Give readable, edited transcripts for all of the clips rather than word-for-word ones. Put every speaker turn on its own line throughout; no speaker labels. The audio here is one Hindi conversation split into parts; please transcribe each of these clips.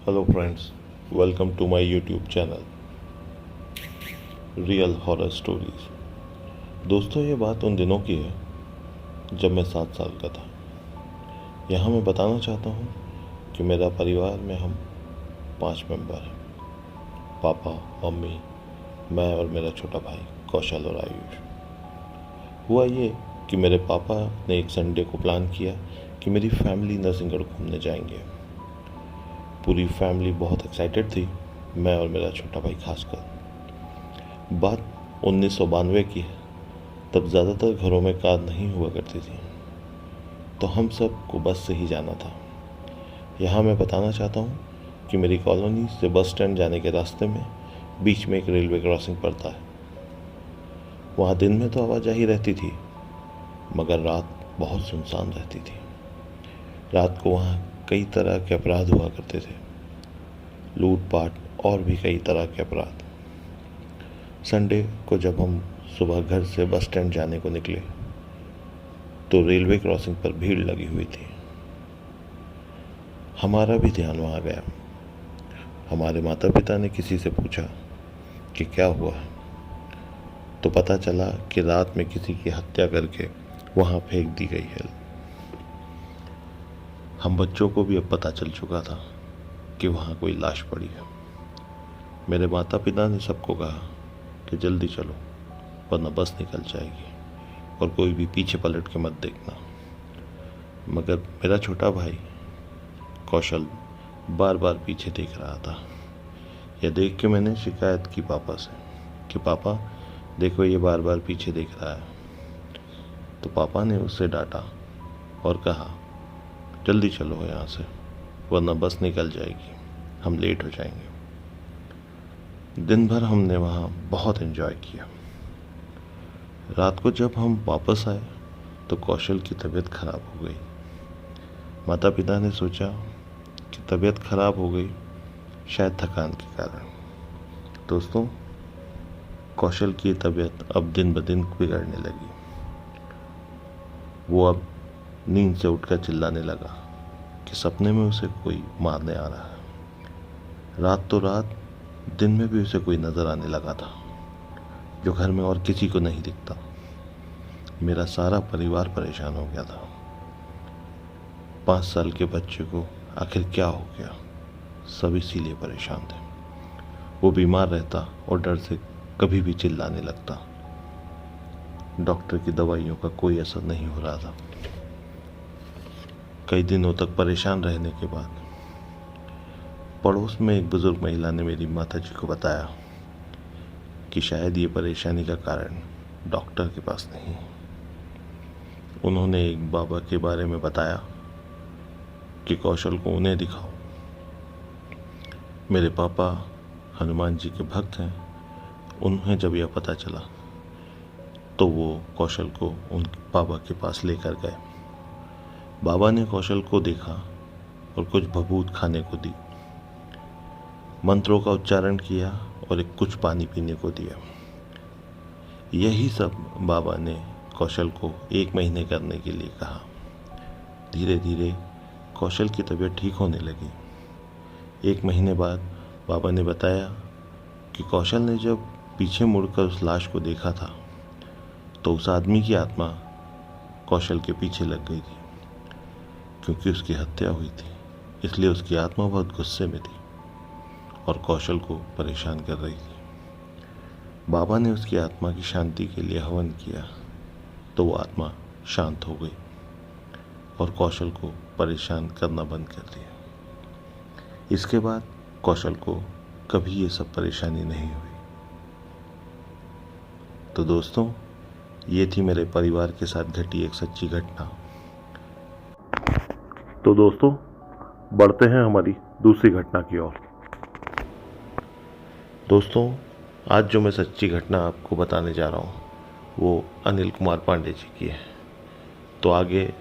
Hello friends, welcome to my YouTube channel real horror stories. दोस्तों, ये बात उन दिनों की है जब मैं 7 साल का था। यहाँ मैं बताना चाहता हूँ कि मेरा परिवार में हम 5 मेंबर हैं। पापा, मम्मी, मैं और मेरा छोटा भाई कौशल और आयुष। हुआ ये कि मेरे पापा ने एक संडे को प्लान किया कि मेरी फैमिली नरसिंहगढ़ घूमने जाएंगे। पूरी फैमिली बहुत एक्साइटेड थी, मैं और मेरा छोटा भाई खासकर। बात 1992 की है। तब ज़्यादातर घरों में कार नहीं हुआ करती थी, तो हम सब को बस से ही जाना था। यहाँ मैं बताना चाहता हूँ कि मेरी कॉलोनी से बस स्टैंड जाने के रास्ते में बीच में एक रेलवे क्रॉसिंग पड़ता है। वहाँ दिन में तो आवाजाही रहती थी, मगर रात बहुत सुनसान रहती थी। रात को वहाँ कई तरह के अपराध हुआ करते थे, लूटपाट और भी कई तरह के अपराध। संडे को जब हम सुबह घर से बस स्टैंड जाने को निकले तो रेलवे क्रॉसिंग पर भीड़ लगी हुई थी। हमारा भी ध्यान वहाँ गया। हमारे माता पिता ने किसी से पूछा कि क्या हुआ, तो पता चला कि रात में किसी की हत्या करके वहाँ फेंक दी गई है। हम बच्चों को भी अब पता चल चुका था कि वहाँ कोई लाश पड़ी है। मेरे माता पिता ने सबको कहा कि जल्दी चलो, वरना बस निकल जाएगी और कोई भी पीछे पलट के मत देखना। मगर मेरा छोटा भाई कौशल बार बार पीछे देख रहा था। यह देख के मैंने शिकायत की पापा से कि पापा देखो, ये बार बार पीछे देख रहा है। तो पापा ने उससे डांटा और कहा, जल्दी चलो यहाँ से, वरना बस निकल जाएगी, हम लेट हो जाएंगे। दिन भर हमने वहाँ बहुत एंजॉय किया। रात को जब हम वापस आए तो कौशल की तबीयत खराब हो गई। माता पिता ने सोचा कि तबीयत खराब हो गई शायद थकान के कारण। दोस्तों, कौशल की तबीयत अब दिन ब दिन बिगड़ने लगी। वो अब नींद से उठकर चिल्लाने लगा कि सपने में उसे कोई मारने आ रहा है। रात तो रात, दिन में भी उसे कोई नजर आने लगा था, जो घर में और किसी को नहीं दिखता। मेरा सारा परिवार परेशान हो गया था। 5 साल के बच्चे को आखिर क्या हो गया, सब इसीलिए परेशान थे। वो बीमार रहता और डर से कभी भी चिल्लाने लगता। डॉक्टर की दवाइयों का कोई असर नहीं हो रहा था। कई दिनों तक परेशान रहने के बाद पड़ोस में एक बुजुर्ग महिला ने मेरी माता जी को बताया कि शायद ये परेशानी का कारण डॉक्टर के पास नहीं। उन्होंने एक बाबा के बारे में बताया कि कौशल को उन्हें दिखाओ। मेरे पापा हनुमान जी के भक्त हैं। उन्हें जब यह पता चला तो वो कौशल को उन बाबा के पास लेकर गए। बाबा ने कौशल को देखा और कुछ भभूत खाने को दी, मंत्रों का उच्चारण किया और एक कुछ पानी पीने को दिया। यही सब बाबा ने कौशल को 1 महीने करने के लिए कहा। धीरे धीरे कौशल की तबीयत ठीक होने लगी। 1 महीने बाद बाबा ने बताया कि कौशल ने जब पीछे मुड़कर उस लाश को देखा था तो उस आदमी की आत्मा कौशल के पीछे लग गई थी। क्योंकि उसकी हत्या हुई थी, इसलिए उसकी आत्मा बहुत गुस्से में थी और कौशल को परेशान कर रही थी। बाबा ने उसकी आत्मा की शांति के लिए हवन किया तो वो आत्मा शांत हो गई और कौशल को परेशान करना बंद कर दिया। इसके बाद कौशल को कभी ये सब परेशानी नहीं हुई। तो दोस्तों, ये थी मेरे परिवार के साथ घटी एक सच्ची घटना। तो दोस्तों, बढ़ते हैं हमारी दूसरी घटना की ओर। दोस्तों, आज जो मैं सच्ची घटना आपको बताने जा रहा हूँ वो अनिल कुमार पांडे जी की है। तो आगे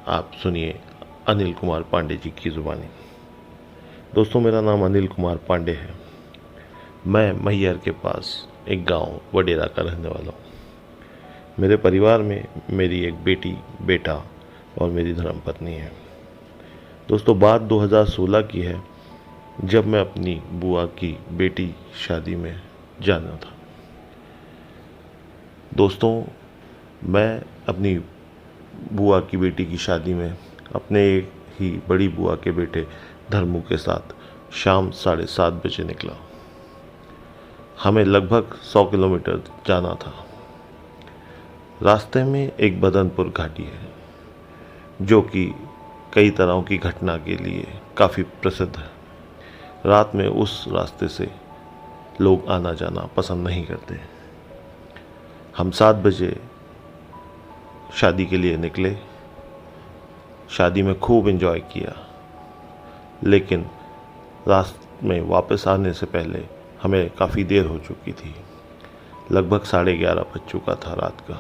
आप सुनिए अनिल कुमार पांडे जी की ज़ुबानी। दोस्तों, मेरा नाम अनिल कुमार पांडे है। मैं मैहर के पास एक गांव वडेरा का रहने वाला हूँ। मेरे परिवार में मेरी एक बेटी, बेटा और मेरी धर्मपत्नी है। दोस्तों, बात 2016 की है जब मैं अपनी बुआ की बेटी शादी में जाना था। दोस्तों, मैं अपनी बुआ की बेटी की शादी में अपने ही बड़ी बुआ के बेटे धर्मू के साथ शाम 7:30 बजे निकला। हमें लगभग 100 किलोमीटर जाना था। रास्ते में एक बदनपुर घाटी है जो कि कई तरह की घटना के लिए काफ़ी प्रसिद्ध है। रात में उस रास्ते से लोग आना जाना पसंद नहीं करते। हम 7 बजे शादी के लिए निकले। शादी में खूब एंजॉय किया, लेकिन रास्ते में वापस आने से पहले हमें काफ़ी देर हो चुकी थी। लगभग 11:30 बज चुका था रात का।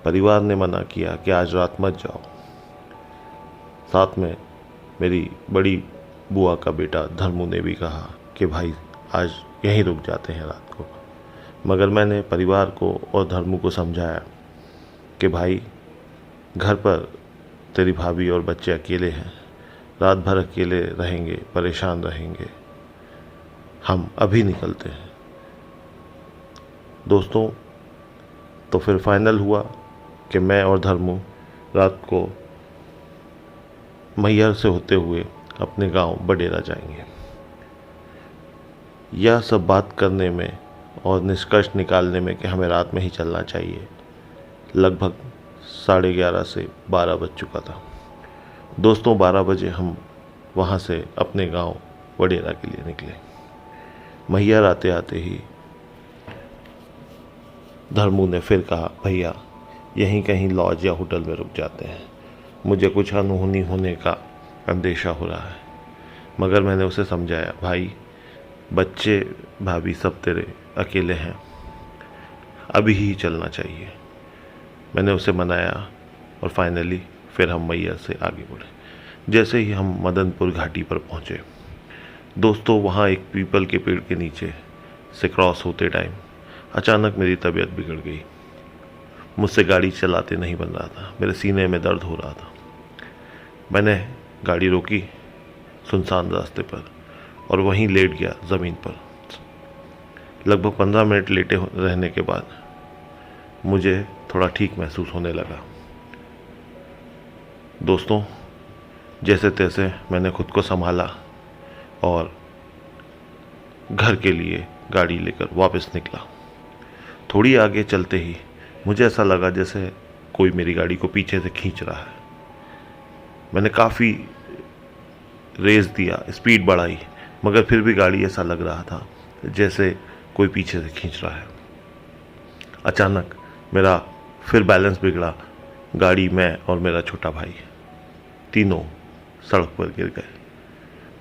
परिवार ने मना किया कि आज रात मत जाओ। साथ में मेरी बड़ी बुआ का बेटा धर्मू ने भी कहा कि भाई आज यहीं रुक जाते हैं रात को। मगर मैंने परिवार को और धर्मू को समझाया कि भाई घर पर तेरी भाभी और बच्चे अकेले हैं, रात भर अकेले रहेंगे, परेशान रहेंगे, हम अभी निकलते हैं। दोस्तों, तो फिर फाइनल हुआ कि मैं और धर्मू रात को मैहर से होते हुए अपने गांव बडेरा जाएंगे। यह सब बात करने में और निष्कर्ष निकालने में कि हमें रात में ही चलना चाहिए लगभग 11:30 से 12 बज चुका था। दोस्तों, 12 बजे हम वहाँ से अपने गांव बडेरा के लिए निकले। मैहर आते आते ही धर्मू ने फिर कहा, भैया यहीं कहीं लॉज या होटल में रुक जाते हैं, मुझे कुछ अनहोनी होने का अंदेशा हो रहा है। मगर मैंने उसे समझाया, भाई बच्चे भाभी सब तेरे अकेले हैं, अभी ही चलना चाहिए। मैंने उसे मनाया और फाइनली फिर हम मैहर से आगे बढ़े। जैसे ही हम मदनपुर घाटी पर पहुँचे, दोस्तों वहाँ एक पीपल के पेड़ के नीचे से क्रॉस होते टाइम अचानक मेरी तबीयत बिगड़ गई। मुझसे गाड़ी चलाते नहीं बन रहा था, मेरे सीने में दर्द हो रहा था। मैंने गाड़ी रोकी सुनसान रास्ते पर और वहीं लेट गया ज़मीन पर। लगभग 15 मिनट लेटे रहने के बाद मुझे थोड़ा ठीक महसूस होने लगा। दोस्तों, जैसे तैसे मैंने खुद को संभाला और घर के लिए गाड़ी लेकर वापस निकला। थोड़ी आगे चलते ही मुझे ऐसा लगा जैसे कोई मेरी गाड़ी को पीछे से खींच रहा है। मैंने काफ़ी रेस दिया, स्पीड बढ़ाई, मगर फिर भी गाड़ी ऐसा लग रहा था जैसे कोई पीछे से खींच रहा है। अचानक मेरा फिर बैलेंस बिगड़ा। गाड़ी, मैं और मेरा छोटा भाई तीनों सड़क पर गिर गए।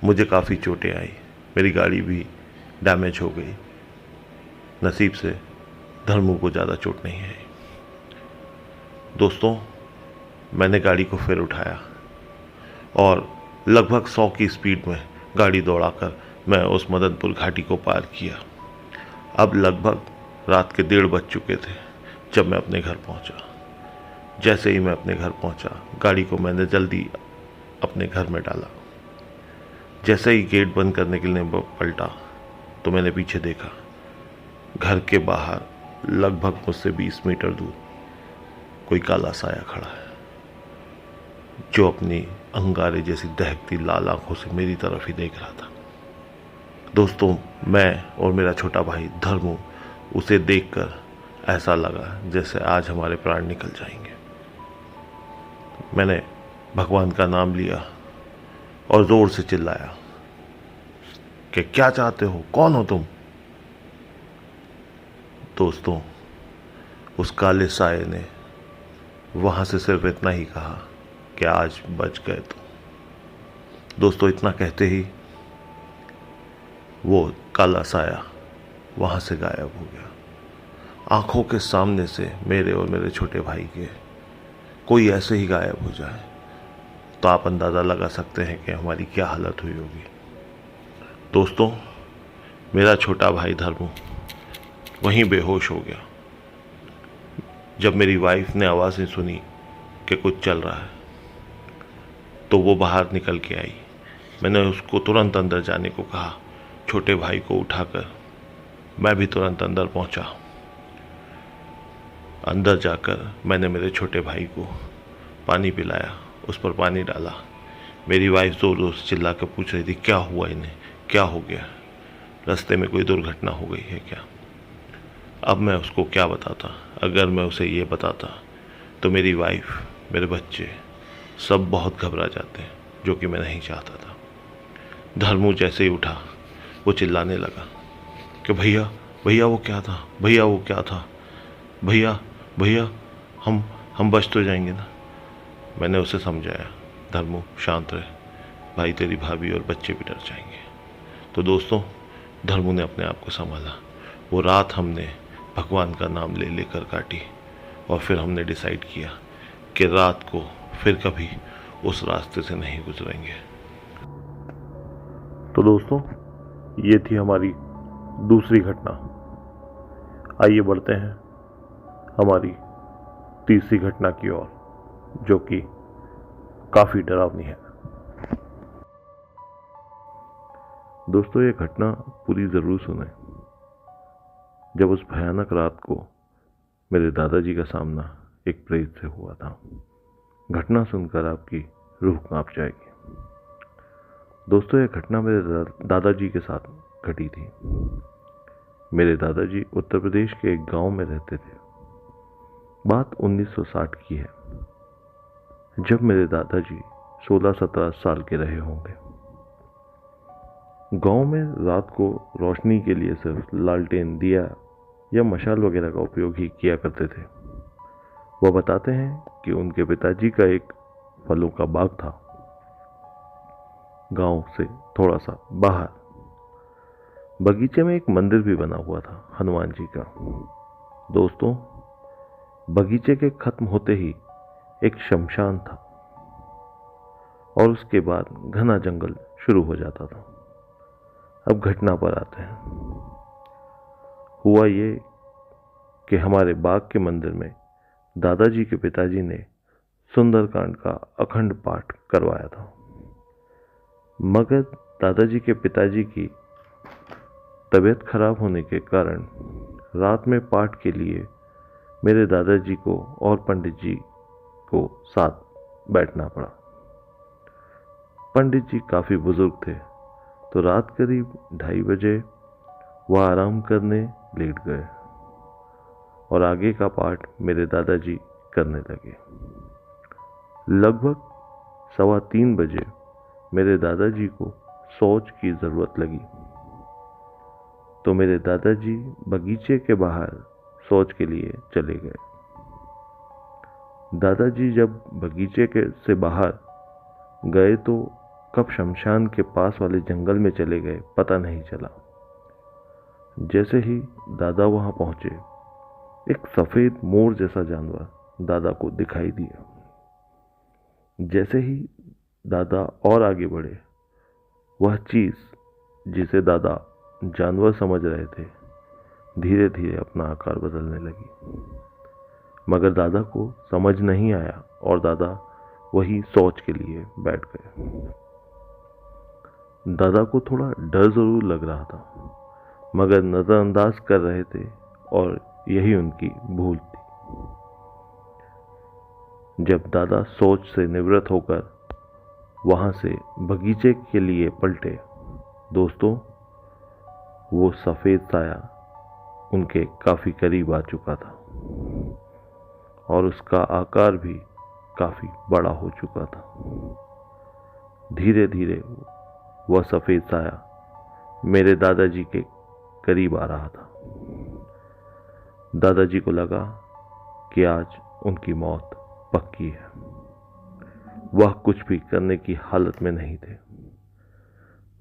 मुझे काफ़ी चोटें आई, मेरी गाड़ी भी डैमेज हो गई। नसीब से धर्मू को ज़्यादा चोट नहीं आई। दोस्तों, मैंने गाड़ी को फिर उठाया और लगभग 100 की स्पीड में गाड़ी दौड़ाकर मैं उस मदनपुर घाटी को पार किया। अब लगभग रात के 1:30 बज चुके थे जब मैं अपने घर पहुंचा। जैसे ही मैं अपने घर पहुंचा, गाड़ी को मैंने जल्दी अपने घर में डाला। जैसे ही गेट बंद करने के लिए पलटा तो मैंने पीछे देखा। घर के बाहर लगभग मुझसे 20 मीटर दूर कोई काला साया खड़ा है, जो अपनी अंगारे जैसी दहकती लाल आंखों से मेरी तरफ ही देख रहा था। दोस्तों, मैं और मेरा छोटा भाई धर्मू उसे देखकर ऐसा लगा जैसे आज हमारे प्राण निकल जाएंगे। मैंने भगवान का नाम लिया और जोर से चिल्लाया कि क्या चाहते हो, कौन हो तुम? दोस्तों, उस काले साये ने वहां से सिर्फ इतना ही कहा कि आज बच गए तुम। दोस्तों, इतना कहते ही वो काला साया वहां से गायब हो गया। आंखों के सामने से मेरे और मेरे छोटे भाई के कोई ऐसे ही गायब हो जाए तो आप अंदाज़ा लगा सकते हैं कि हमारी क्या हालत हुई होगी। दोस्तों, मेरा छोटा भाई धर्मू वहीं बेहोश हो गया। जब मेरी वाइफ ने आवाज़ें सुनी कि कुछ चल रहा है तो वो बाहर निकल के आई। मैंने उसको तुरंत अंदर जाने को कहा। छोटे भाई को उठाकर मैं भी तुरंत अंदर पहुंचा। अंदर जाकर मैंने मेरे छोटे भाई को पानी पिलाया, उस पर पानी डाला। मेरी वाइफ जोर जोर से चिल्ला कर पूछ रही थी, क्या हुआ इन्हें, क्या हो गया, रास्ते में कोई दुर्घटना हो गई है क्या। अब मैं उसको क्या बताता। अगर मैं उसे ये बताता तो मेरी वाइफ, मेरे बच्चे सब बहुत घबरा जाते हैं, जो कि मैं नहीं चाहता था। धर्मू जैसे ही उठा वो चिल्लाने लगा कि भैया भैया वो क्या था, भैया वो क्या था, भैया भैया हम बच तो जाएंगे ना। मैंने उसे समझाया, धर्मू शांत रहे भाई, तेरी भाभी और बच्चे भी डर जाएंगे। तो दोस्तों, धर्मू ने अपने आप को संभाला। वो रात हमने भगवान का नाम ले लेकर काटी और फिर हमने डिसाइड किया कि रात को फिर कभी उस रास्ते से नहीं गुजरेंगे। तो दोस्तों, ये थी हमारी दूसरी घटना। आइए बढ़ते हैं हमारी तीसरी घटना की ओर, जो कि काफ़ी डरावनी है। दोस्तों, ये घटना पूरी ज़रूर सुने। जब उस भयानक रात को मेरे दादाजी का सामना एक प्रेत से हुआ था, घटना सुनकर आपकी रूह कांप जाएगी। दोस्तों, यह घटना मेरे दादाजी के साथ घटी थी। मेरे दादाजी उत्तर प्रदेश के एक गांव में रहते थे। बात 1960 की है, जब मेरे दादाजी 16-17 साल के रहे होंगे। गांव में रात को रोशनी के लिए सिर्फ लालटेन, दिया या मशाल वगैरह का उपयोग ही किया करते थे। वह बताते हैं कि उनके पिताजी का एक फलों का बाग था, गांव से थोड़ा सा बाहर। बगीचे में एक मंदिर भी बना हुआ था, हनुमान जी का। दोस्तों, बगीचे के खत्म होते ही एक शमशान था और उसके बाद घना जंगल शुरू हो जाता था। अब घटना पर आते हैं। हुआ ये कि हमारे बाग के मंदिर में दादाजी के पिताजी ने सुंदरकांड का अखंड पाठ करवाया था, मगर दादाजी के पिताजी की तबीयत खराब होने के कारण रात में पाठ के लिए मेरे दादाजी को और पंडित जी को साथ बैठना पड़ा। पंडित जी काफ़ी बुजुर्ग थे, तो रात करीब 2:30 बजे वह आराम करने लेट गए और आगे का पाठ मेरे दादाजी करने लगे। लगभग 2:15 बजे मेरे दादाजी को शौच की ज़रूरत लगी, तो मेरे दादाजी बगीचे के बाहर शौच के लिए चले गए। दादाजी जब बगीचे से बाहर गए तो कब शमशान के पास वाले जंगल में चले गए पता नहीं चला। जैसे ही दादा वहां पहुंचे, एक सफेद मोर जैसा जानवर दादा को दिखाई दिया। जैसे ही दादा और आगे बढ़े, वह चीज जिसे दादा जानवर समझ रहे थे धीरे धीरे अपना आकार बदलने लगी, मगर दादा को समझ नहीं आया और दादा वही शौच के लिए बैठ गए। दादा को थोड़ा डर जरूर लग रहा था, मगर नजरअंदाज कर रहे थे और यही उनकी भूल थी। जब दादा शौच से निवृत्त होकर वहां से बगीचे के लिए पलटे, दोस्तों, वो सफेद साया उनके काफी करीब आ चुका था और उसका आकार भी काफी बड़ा हो चुका था। धीरे धीरे वह सफेद साया मेरे दादाजी के करीब आ रहा था। दादाजी को लगा कि आज उनकी मौत पक्की है। वह कुछ भी करने की हालत में नहीं थे।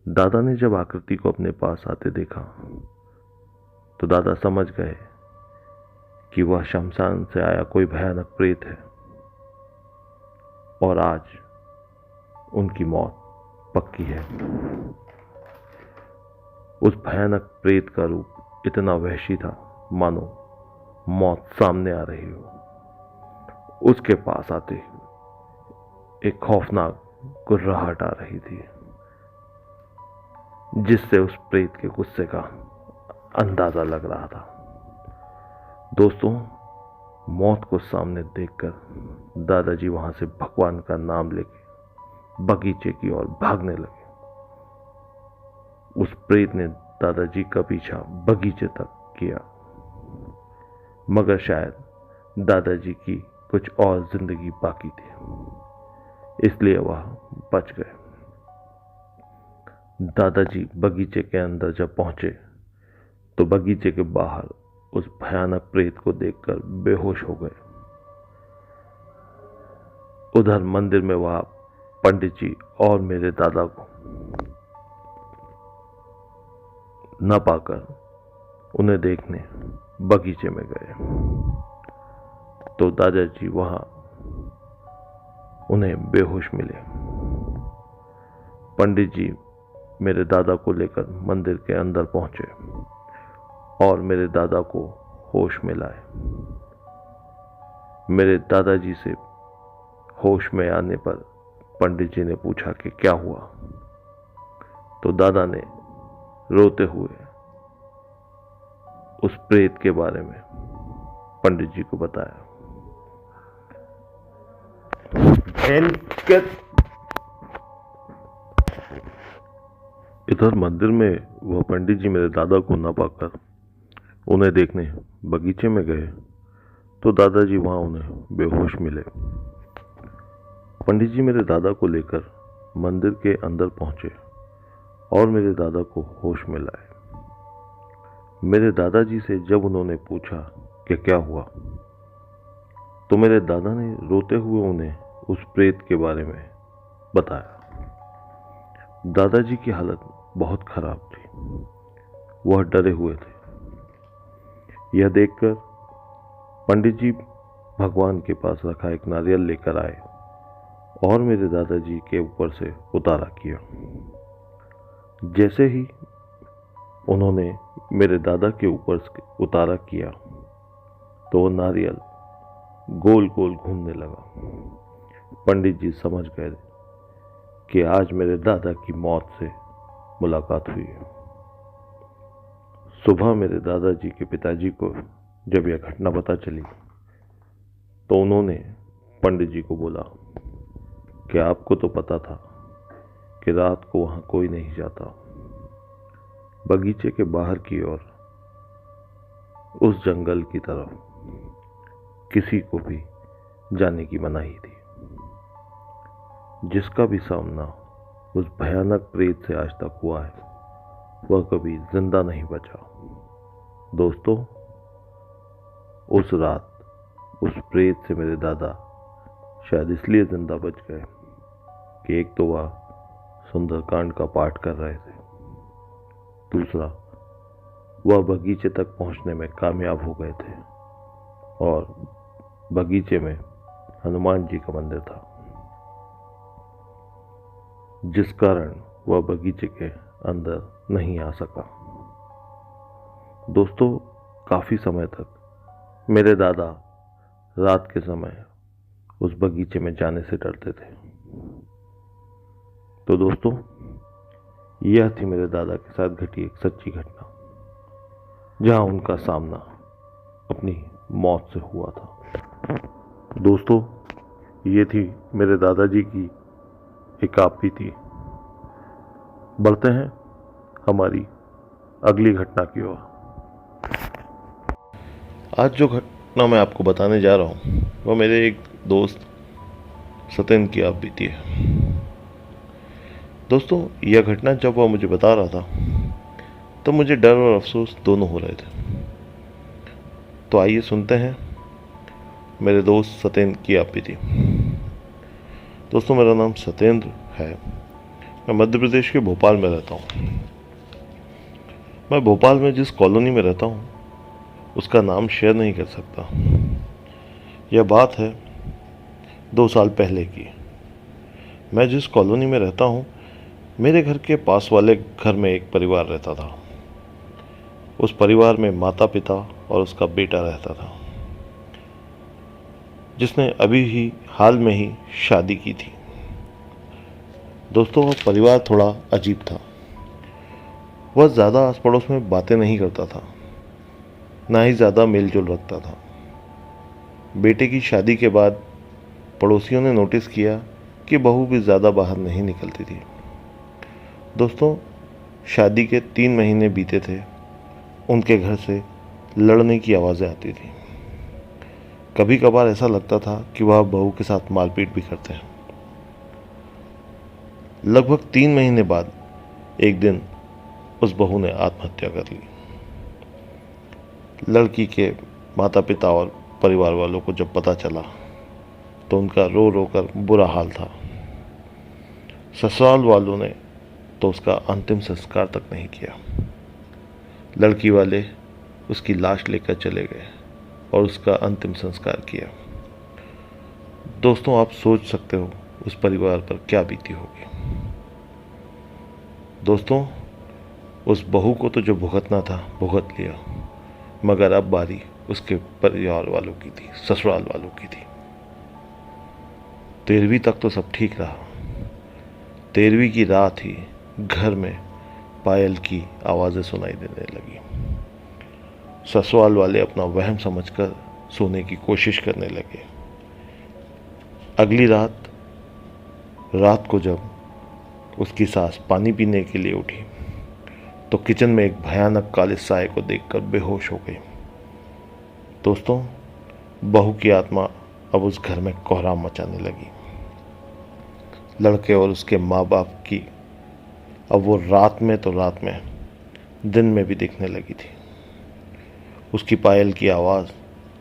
दादा ने जब आकृति को अपने पास आते देखा तो दादा समझ गए कि वह शमशान से आया कोई भयानक प्रेत है और आज उनकी मौत पक्की है। उस भयानक प्रेत का रूप इतना वहशी था, मानो मौत सामने आ रही हो। उसके पास आते एक खौफनाक गुर्राहट आ रही थी। जिससे उस प्रेत के गुस्से का अंदाजा लग रहा था। दोस्तों, मौत को सामने देखकर दादाजी वहां से भगवान का नाम लेके बगीचे की ओर भागने लगे। उस प्रेत ने दादाजी का पीछा बगीचे तक किया, मगर शायद दादाजी की कुछ और जिंदगी बाकी थी, इसलिए वह बच गए। दादाजी बगीचे के अंदर जब पहुंचे तो बगीचे के बाहर उस भयानक प्रेत को देखकर बेहोश हो गए। उधर मंदिर में वह पंडित जी और मेरे दादा को न पाकर उन्हें देखने बगीचे में गए तो दादाजी वहां उन्हें बेहोश मिले। पंडित जी मेरे दादा को लेकर मंदिर के अंदर पहुंचे और मेरे दादा को होश में लाए। मेरे दादाजी से होश में आने पर पंडित जी ने पूछा कि क्या हुआ, तो दादा ने रोते हुए उस प्रेत के बारे में पंडित जी को बताया। इधर मंदिर में वह पंडित जी मेरे दादा को न पाकर उन्हें देखने बगीचे में गए तो दादाजी वहां उन्हें बेहोश मिले। पंडित जी मेरे दादा को लेकर मंदिर के अंदर पहुंचे और मेरे दादा को होश में लाए। मेरे दादाजी से जब उन्होंने पूछा कि क्या हुआ, तो मेरे दादा ने रोते हुए उन्हें उस प्रेत के बारे में बताया। दादाजी की हालत बहुत खराब थी, वह डरे हुए थे। यह देखकर पंडित जी भगवान के पास रखा एक नारियल लेकर आए और मेरे दादाजी के ऊपर से उतारा किया। जैसे ही उन्होंने मेरे दादा के ऊपर से उतारा किया तो वो नारियल गोल गोल घूमने लगा। पंडित जी समझ गए कि आज मेरे दादा की मौत से मुलाकात हुई है। सुबह मेरे दादाजी के पिताजी को जब यह घटना पता चली तो उन्होंने पंडित जी को बोला कि आपको तो पता था कि रात को वहां कोई नहीं जाता। बगीचे के बाहर की ओर उस जंगल की तरफ किसी को भी जाने की मनाही थी। जिसका भी सामना उस भयानक प्रेत से आज तक हुआ है वह कभी जिंदा नहीं बचा। दोस्तों, उस रात उस प्रेत से मेरे दादा शायद इसलिए जिंदा बच गए कि एक तो वह सुंदरकांड का पाठ कर रहे थे, दूसरा वह बगीचे तक पहुंचने में कामयाब हो गए थे और बगीचे में हनुमान जी का मंदिर था, जिस कारण वह बगीचे के अंदर नहीं आ सका। दोस्तों, काफी समय तक मेरे दादा रात के समय उस बगीचे में जाने से डरते थे। तो दोस्तों, यह थी मेरे दादा के साथ घटी एक सच्ची घटना, जहां उनका सामना अपनी मौत से हुआ था। दोस्तों, ये थी मेरे दादाजी की एक आपी थी। बढ़ते हैं हमारी अगली घटना की ओर। आज जो घटना मैं आपको बताने जा रहा हूँ वह मेरे एक दोस्त सत्येंद्र की आप बीती है। दोस्तों, यह घटना जब वह मुझे बता रहा था तो मुझे डर और अफसोस दोनों हो रहे थे। तो आइए सुनते हैं मेरे दोस्त सत्येंद्र की आप बीती। दोस्तों, मेरा नाम सत्येंद्र है। मैं मध्य प्रदेश के भोपाल में रहता हूँ। मैं भोपाल में जिस कॉलोनी में रहता हूँ उसका नाम शेयर नहीं कर सकता। यह बात है 2 साल पहले की। मैं जिस कॉलोनी में रहता हूँ, मेरे घर के पास वाले घर में एक परिवार रहता था। उस परिवार में माता पिता और उसका बेटा रहता था, जिसने अभी ही हाल में ही शादी की थी। दोस्तों, वह परिवार थोड़ा अजीब था। वह ज़्यादा आस पड़ोस में बातें नहीं करता था, ना ही ज़्यादा मेल जोल रखता था। बेटे की शादी के बाद पड़ोसियों ने नोटिस किया कि बहू भी ज़्यादा बाहर नहीं निकलती थी। दोस्तों, शादी के 3 महीने बीते थे। उनके घर से लड़ने की आवाज़ें आती थी। कभी कभार ऐसा लगता था कि वह बहू के साथ मारपीट भी करते हैं। लगभग 3 महीने बाद एक दिन उस बहू ने आत्महत्या कर ली। लड़की के माता पिता और परिवार वालों को जब पता चला तो उनका रो रो कर बुरा हाल था। ससुराल वालों ने तो उसका अंतिम संस्कार तक नहीं किया। लड़की वाले उसकी लाश लेकर चले गए और उसका अंतिम संस्कार किया। दोस्तों, आप सोच सकते हो उस परिवार पर क्या बीती होगी। दोस्तों, उस बहू को तो जो भुगतना था भुगत लिया, मगर अब बारी उसके परिवार वालों की थी, ससुराल वालों की थी। 13वीं तक तो सब ठीक रहा। 13वीं की रात ही घर में पायल की आवाज़ें सुनाई देने लगी। ससुराल वाले अपना वहम समझकर सोने की कोशिश करने लगे। अगली रात को जब उसकी सास पानी पीने के लिए उठी तो किचन में एक भयानक काले साए को देखकर बेहोश हो गई। दोस्तों, बहू की आत्मा अब उस घर में कोहराम मचाने लगी। लड़के और उसके माँ बाप की अब वो रात में दिन में भी दिखने लगी थी। उसकी पायल की आवाज़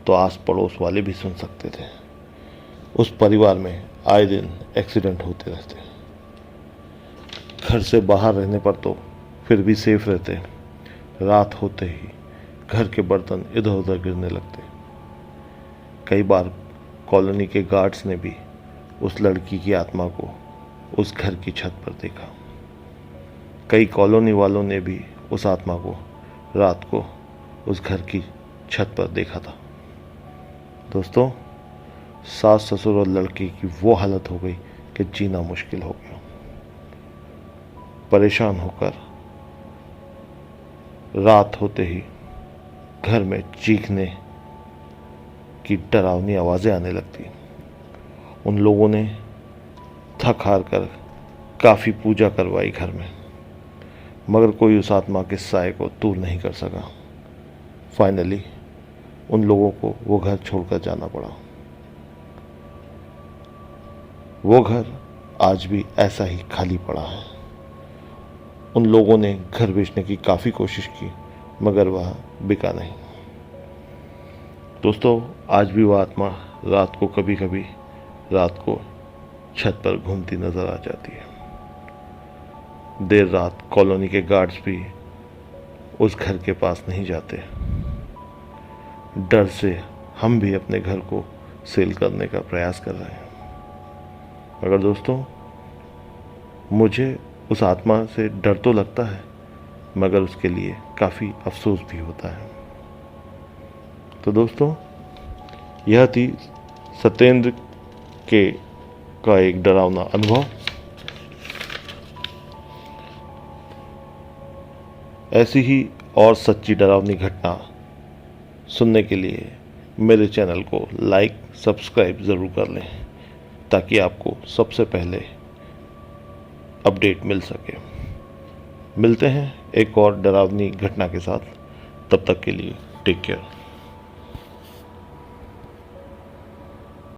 तो आस पड़ोस वाले भी सुन सकते थे। उस परिवार में आए दिन एक्सीडेंट होते रहते। घर से बाहर रहने पर तो फिर भी सेफ रहते, रात होते ही घर के बर्तन इधर उधर गिरने लगते। कई बार कॉलोनी के गार्ड्स ने भी उस लड़की की आत्मा को उस घर की छत पर देखा। कई कॉलोनी वालों ने भी उस आत्मा को रात को उस घर की छत पर देखा था। दोस्तों, सास ससुर और लड़के की वो हालत हो गई कि जीना मुश्किल हो गया। परेशान होकर रात होते ही घर में चीखने की डरावनी आवाज़ें आने लगती। उन लोगों ने थक हार कर काफ़ी पूजा करवाई घर में, मगर कोई उस आत्मा के साए को दूर नहीं कर सका। फाइनली उन लोगों को वो घर छोड़कर जाना पड़ा। वो घर आज भी ऐसा ही खाली पड़ा है। उन लोगों ने घर बेचने की काफ़ी कोशिश की, मगर वह बिका नहीं। दोस्तों, आज भी वह आत्मा रात को कभी कभी रात को छत पर घूमती नजर आ जाती है। देर रात कॉलोनी के गार्ड्स भी उस घर के पास नहीं जाते। डर से हम भी अपने घर को सेल करने का प्रयास कर रहे हैं। मगर दोस्तों, मुझे उस आत्मा से डर तो लगता है, मगर उसके लिए काफ़ी अफसोस भी होता है। तो दोस्तों, यह थी सत्येंद्र का एक डरावना अनुभव। ऐसी ही और सच्ची डरावनी घटना सुनने के लिए मेरे चैनल को लाइक सब्सक्राइब ज़रूर कर लें, ताकि आपको सबसे पहले अपडेट मिल सके। मिलते हैं एक और डरावनी घटना के साथ। तब तक के लिए टेक केयर।